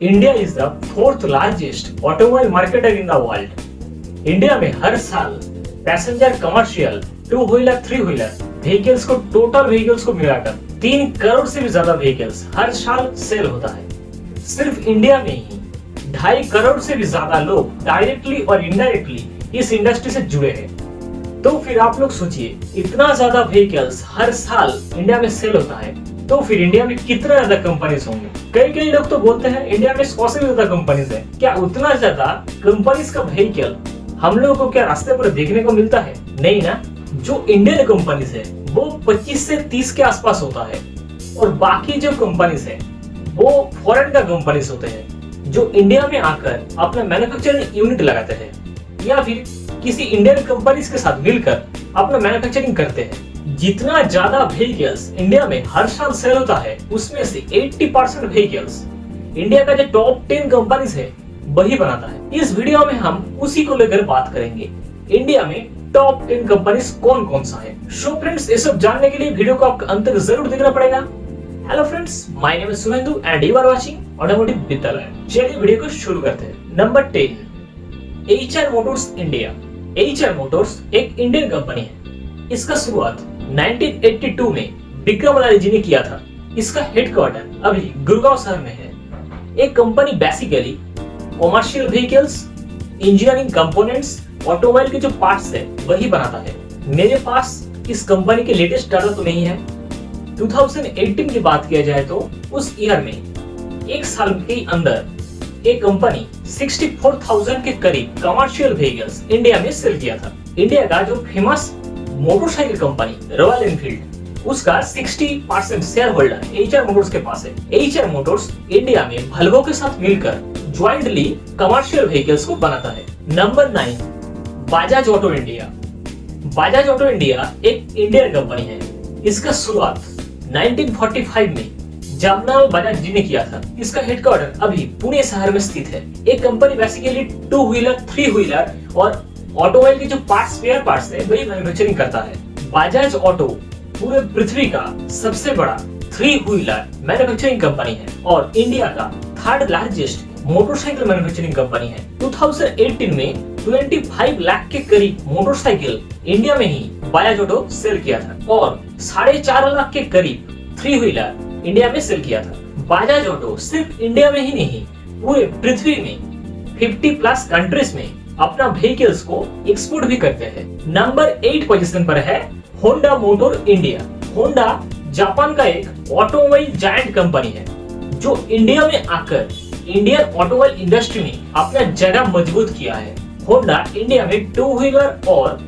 India is the fourth largest automobile marketer in the world. India में हर साल passenger commercial, two wheeler, three wheeler vehicles को, total vehicles को मिलाकर 3 करोड़ से भी ज्यादा व्हीकल्स हर साल सेल होता है। सिर्फ इंडिया में ही 2.5 करोड़ से भी ज्यादा लोग डायरेक्टली और इनडायरेक्टली इस इंडस्ट्री से जुड़े हैं। तो फिर आप लोग सोचिए, इतना ज्यादा व्हीकल्स हर साल इंडिया में सेल होता है, तो फिर इंडिया में कितना ज्यादा कंपनीज होंगे। कई लोग तो बोलते हैं इंडिया में 100 से भी ज्यादा कंपनीज है। क्या उतना ज्यादा कंपनीज का व्हीकल हम लोगों को क्या रास्ते पर देखने को मिलता है? नहीं ना। जो इंडियन कंपनीज है वो 25 से 30 के आसपास होता है, और बाकी जो कंपनीज है वो फॉरेन का कंपनीज होते हैं जो इंडिया में आकर अपना मैन्युफैक्चरिंग यूनिट लगाते हैं या फिर किसी इंडियन कंपनीज के साथ मिलकर अपना मैन्युफैक्चरिंग करते हैं। जितना ज्यादा व्हीकल्स इंडिया में हर साल सेल होता है, उसमें से 80% व्हीकल्स इंडिया का जो टॉप 10 कंपनीज है वही बनाता है। इस वीडियो में हम उसी को लेकर बात करेंगे, इंडिया में टॉप 10 कंपनीज कौन कौन सा है। सो फ्रेंड्स, ये सब जानने के लिए वीडियो को आपको अंत तक जरूर देखना पड़ेगा। Hello friends, my name is Suvendu and you are watching Automotive Vidyalaya. चलिए वीडियो को शुरू करते हैं। Number 10, HR motors India. HR motors एक इंडियन कंपनी है। इसका शुरुआत 1982 में विक्रम लाल जी ने किया था। इसका हेडक्वार्टर अभी गुड़गांव शहर में है। एक company basically commercial vehicles, engineering components, automobile के जो पार्ट्स है वही बनाता है। मेरे पास इस कंपनी के लेटेस्ट डाटा तो नहीं है। 2018 की बात किया जाए तो उस ईयर में एक साल के अंदर एक कंपनी 64,000 के करीब कमर्शियल व्हीकल्स इंडिया में सेल किया था। इंडिया का जो famous motorcycle company royal Enfield, उसका 60% शेयर होल्डर HR मोटर्स के पास है। HR मोटर्स इंडिया में वोल्वो के साथ मिलकर ज्वाइंटली कमर्शियल व्हीकल्स को बनाता है। Number 9, Bajaj auto India. Bajaj auto India एक इंडियन कंपनी है। इसका शुरुआत 1945 में जमनालाल बजाज जी ने किया था। इसका हेडक्वार्टर अभी पुणे शहर में स्थित है। एक कंपनी बेसिकली 2 व्हीलर, 3 व्हीलर और ऑटोमोबाइल के जो पार्ट्स, स्पेयर पार्ट्स है वही मैन्युफैक्चरिंग करता है। बजाज ऑटो पूरे पृथ्वी का सबसे बड़ा 3 व्हीलर मैन्युफैक्चरिंग कंपनी है और इंडिया का 3rd largest motorcycle manufacturing company है। 2018 में 25 लाख के करीब मोटरसाइकिल इंडिया में ही बजाज ऑटो सेल किया था और 4.5 लाख के करीब 3 व्हीलर इंडिया में सेल किया था। बजाज ऑटो सिर्फ इंडिया में ही नहीं, पूरे पृथ्वी में 50+ कंट्रीज में अपना व्हीकल्स को एक्सपोर्ट भी करते हैं। नंबर 8 पोजीशन पर है Honda motor India. Honda Japan का एक ऑटोमोबाइल जायंट कंपनी है जो इंडिया में आकर इंडियन ऑटोमोबाइल इंडस्ट्री में अपना जगह मजबूत किया है। होंडा इंडिया में 2 व्हीलर और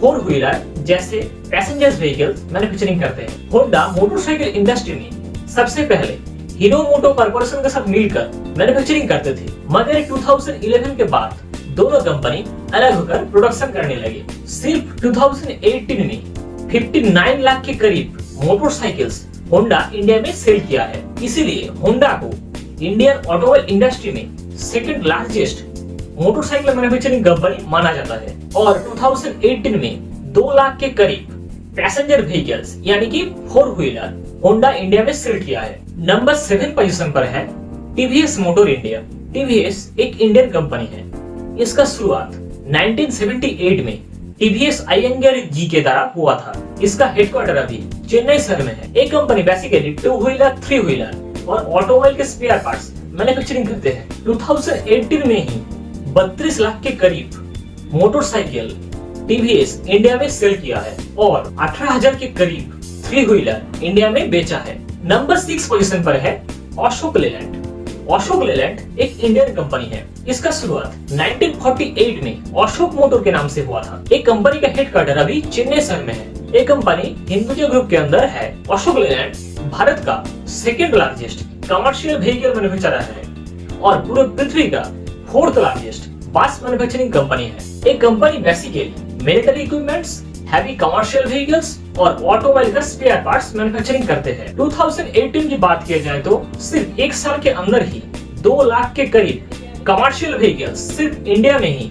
4 व्हीलर जैसे पैसेंजर व्हीकल्स मैन्युफैक्चरिंग करते हैं। होंडा मोटरसाइकिल इंडस्ट्री में सबसे पहले हीरो मोटो कॉर्पोरेशन के साथ मिलकर मैन्युफैक्चरिंग करते थे, मगर 2011 के बाद दोनों कंपनी अलग होकर प्रोडक्शन करने लगे। सिर्फ 2018 में 59 लाख के करीब मोटरसाइकिल्स होंडा इंडिया में सेल किया है। इसीलिए होंडा को इंडियन ऑटोमोबाइल इंडस्ट्री में 2nd largest motorcycle manufacturing company माना जाता है और 2018 में 2 लाख के करीब पैसेंजर व्हीकल्स यानी कि 4 व्हीलर होंडा इंडिया में सेल किया है। नंबर 7 पोजीशन पर है TVS मोटर इंडिया। TVS एक इंडियन कंपनी है। इसका शुरुआत 1978 में TVS अयंगर जी के द्वारा हुआ था। इसका हेडक्वार्टर अभी चेन्नई शहर में है। एक कंपनी बेसिकली 2 व्हीलर, 3 व्हीलर और ऑटोमोबाइल के स्पेयर पार्ट्स मैन्युफैक्चरिंग करते हैं। 2018 में ही 32 लाख के करीब मोटरसाइकिल TVS इंडिया में सेल किया है और 18,000 के करीब 3 व्हीलर इंडिया में बेचा है। नंबर 6 पोजीशन पर है अशोक लेलैंड। अशोक लेलैंड एक इंडियन कंपनी है। इसका शुरुआत 1948 में अशोक मोटर के नाम से हुआ था। एक कंपनी का हेडक्वार्टर अभी चेन्नई शहर में है। एक कंपनी हिंदुजा ग्रुप के अंदर है। अशोक लेलैंड भारत का 2nd largest commercial vehicle manufacturer है और पूरे पृथ्वी का 4th लार्जेस्ट बस मैन्युफैक्चरिंग कंपनी है। एक company basically military equipments, heavy commercial vehicles और ऑटोमोबाइल का स्पेयर पार्ट्स मैन्युफैक्चरिंग करते हैं। 2018 की बात किया जाए तो सिर्फ एक साल के अंदर ही 2 लाख के करीब कमर्शियल व्हीकल्स सिर्फ इंडिया में ही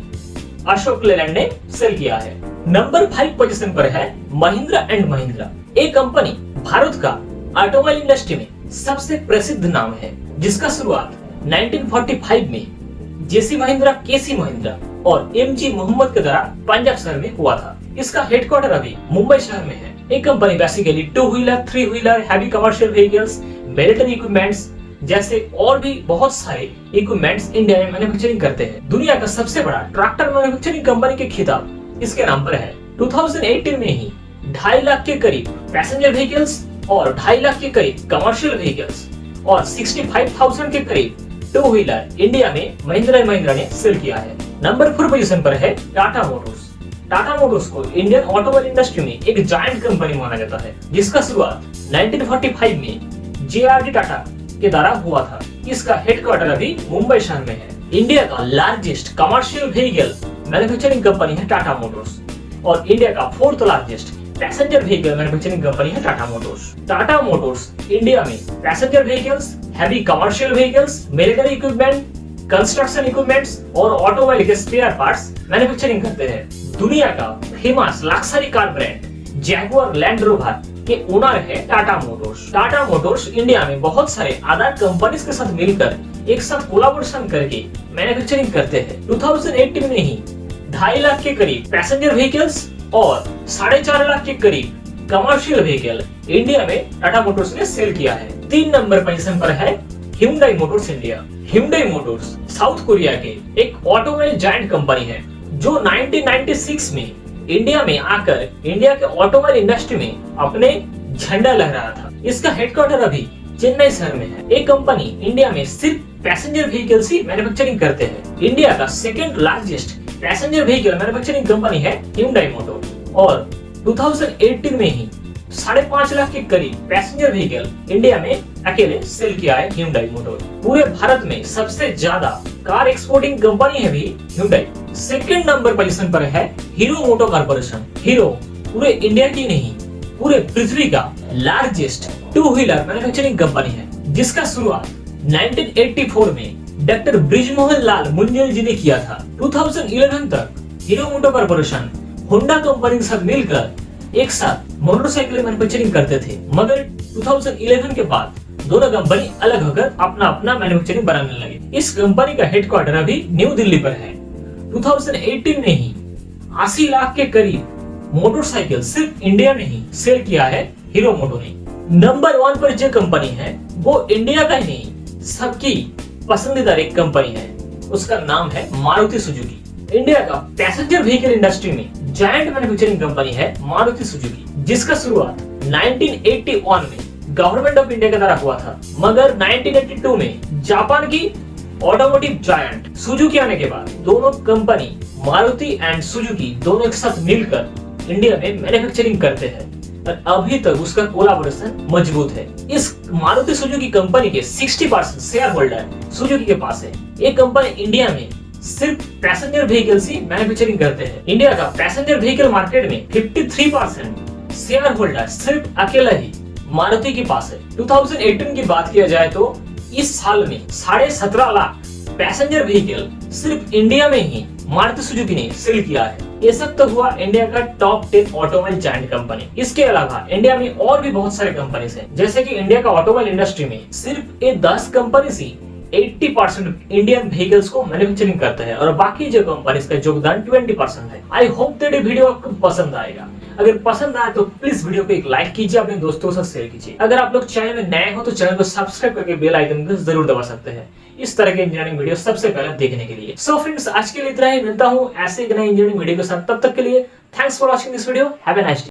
अशोक लेलैंड ने सेल किया है। नंबर 5 पोजीशन पर है महिंद्रा एंड महिंद्रा। एक कंपनी भारत का ऑटोमोबाइल इंडस्ट्री में सबसे प्रसिद्ध नाम है जिसका शुरुआत 1945 में जेसी महिंद्रा, केसी महिंद्रा और एमजी मोहम्मद के द्वारा पंजाब शहर में हुआ था। इसका हेडक्वार्टर अभी मुंबई शहर में है। एक company basically 2 wheeler, 3 wheeler, heavy commercial vehicles, military equipments जैसे और भी बहुत सारे इक्विपमेंट्स इंडिया में मैन्युफैक्चरिंग करते हैं। दुनिया का सबसे बड़ा ट्रैक्टर मैन्युफैक्चरिंग कंपनी के खिताब इसके नाम पर है। 2018 में ही 2.5 लाख के करीब पैसेंजर व्हीकल्स और 2.5 लाख के करीब कमर्शियल व्हीकल्स और 65,000 के करीब 2 व्हीलर इंडिया में महिंद्रा एंड महिंद्रा ने सेल किया है। नंबर 4 पोजीशन पर है टाटा मोटर्स। टाटा मोटर्स को इंडियन ऑटोमोबाइल इंडस्ट्री में एक जायंट कंपनी माना जाता है, जिसका शुरुआत 1945 में जेआरडी टाटा के द्वारा हुआ था। इसका हेडक्वार्टर अभी मुंबई शहर में है। इंडिया का largest commercial vehicle manufacturing company है टाटा मोटर्स और इंडिया का 4th largest passenger vehicle manufacturing company है Tata Motors. Tata Motors India में passenger vehicles, heavy commercial vehicles, military equipment, construction equipments और ऑटोमोबाइल के स्पेयर पार्ट्स मैन्युफैक्चरिंग करते हैं। दुनिया का famous luxury car brand Jaguar Land Rover के ओनर है Tata Motors. Tata Motors India में बहुत सारे अदर कंपनीज के साथ मिलकर एक साथ कोलैबोरेशन करके मैन्युफैक्चरिंग करते हैं। 2018 में ही 2.5 लाख के करीब पैसेंजर व्हीकल्स और 4.5 लाख के करीब कमर्शियल व्हीकल इंडिया में टाटा मोटर्स ने सेल किया है। 3 नंबर पोजीशन पर है Hyundai Motors India. Hyundai Motors south Korea के एक ऑटोमोबाइल जायंट कंपनी है जो 1996 में इंडिया में आकर इंडिया के ऑटोमोबाइल इंडस्ट्री में अपने झंडा लहराया था। इसका हेडक्वार्टर अभी चेन्नई शहर में है। एक कंपनी इंडिया में सिर्फ पैसेंजर व्हीकल्स ही मैन्युफैक्चरिंग करते हैं। इंडिया का 2nd largest passenger vehicle manufacturing company है Hyundai मोटर और 2018 में ही 5.5 लाख के करीब पैसेंजर व्हीकल इंडिया में अकेले सेल किया है Hyundai मोटर। पूरे भारत में सबसे ज्यादा कार एक्सपोर्टिंग कंपनी है भी Hyundai। 2nd नंबर पोजीशन पर है हीरो मोटो कॉर्पोरेशन। हीरो पूरे इंडिया की नहीं पूरे पृथ्वी का लार्जेस्ट 2 व्हीलर मैन्युफैक्चरिंग कंपनी है, जिसका शुरुआत 1984 में डॉक्टर ब्रिजमोहन लाल मुंजल जी ने किया था। 2011 तक हीरो मोटो कॉर्पोरेशन होंडा कंपनी के साथ मिलकर एक साथ मोटरसाइकिल मैन्युफैक्चरिंग करते थे, मगर 2011 के बाद दोनों कंपनी अलग होकर अपना अपना मैन्युफैक्चरिंग बनाने लगे। इस कंपनी का हेडक्वार्टर अभी न्यू दिल्ली पर है। 2018 में ही 80 लाख के करीब मोटरसाइकिल सिर्फ इंडिया में ही सेल किया है हीरो मोटो ने। नंबर 1 पर जो कंपनी है वो इंडिया का ही नहीं सबकी पसंदीदा एक कंपनी है, उसका नाम है मारुति सुजुकी। इंडिया का पैसेंजर व्हीकल इंडस्ट्री में जायंट मैन्युफैक्चरिंग कंपनी है मारुति सुजुकी, जिसका शुरुआत 1981 में गवर्नमेंट ऑफ इंडिया के द्वारा हुआ था, मगर 1982 में जापान की ऑटोमोटिव जायंट सुजुकी आने के बाद दोनों कंपनी मारुति एंड सुजुकी दोनों एक साथ मिलकर इंडिया में मैन्युफैक्चरिंग करते हैं और अभी तक उसका कोलैबोरेशन मजबूत है। इस मारुति सुजुकी कंपनी के 60% शेयर होल्डर सुजुकी के पास है। ये कंपनी इंडिया में सिर्फ पैसेंजर व्हीकल्स ही मैन्युफैक्चरिंग करते हैं। इंडिया का पैसेंजर व्हीकल मार्केट में 53% शेयर होल्डर सिर्फ अकेला ही मारुति के पास है। 2018 की बात किया जाए तो इस साल में 17.5 लाख पैसेंजर व्हीकल सिर्फ इंडिया में ही मारुति सुजुकी ने सेल किया है। ये सब तो हुआ इंडिया का टॉप 10 ऑटोमोबाइल जायंट कंपनी। इसके अलावा इंडिया में और भी बहुत सारे कंपनीज हैं, जैसे कि इंडिया का ऑटोमोबाइल इंडस्ट्री में सिर्फ ये 10 कंपनीज ही 80% इंडियन व्हीकल्स को मैन्युफैक्चरिंग करते हैं और बाकी जो कंपनीज का योगदान 20% है। आई होप दैट ये वीडियो आपको पसंद आएगा। अगर पसंद आए तो प्लीज वीडियो को एक लाइक कीजिए, अपने दोस्तों के साथ शेयर कीजिए। अगर आप लोग चैनल में नए हो तो चैनल को सब्सक्राइब करके बेल आइकन को जरूर दबा सकते हैं इस तरह के इंजीनियरिंग वीडियो सबसे पहले देखने के लिए। सो फ्रेंड्स, आज के लिए इतना ही। मिलता हूँ ऐसे एक नए इंजीनियरिंग वीडियो के साथ, तब तक के लिए thanks for watching this video. Have a nice day.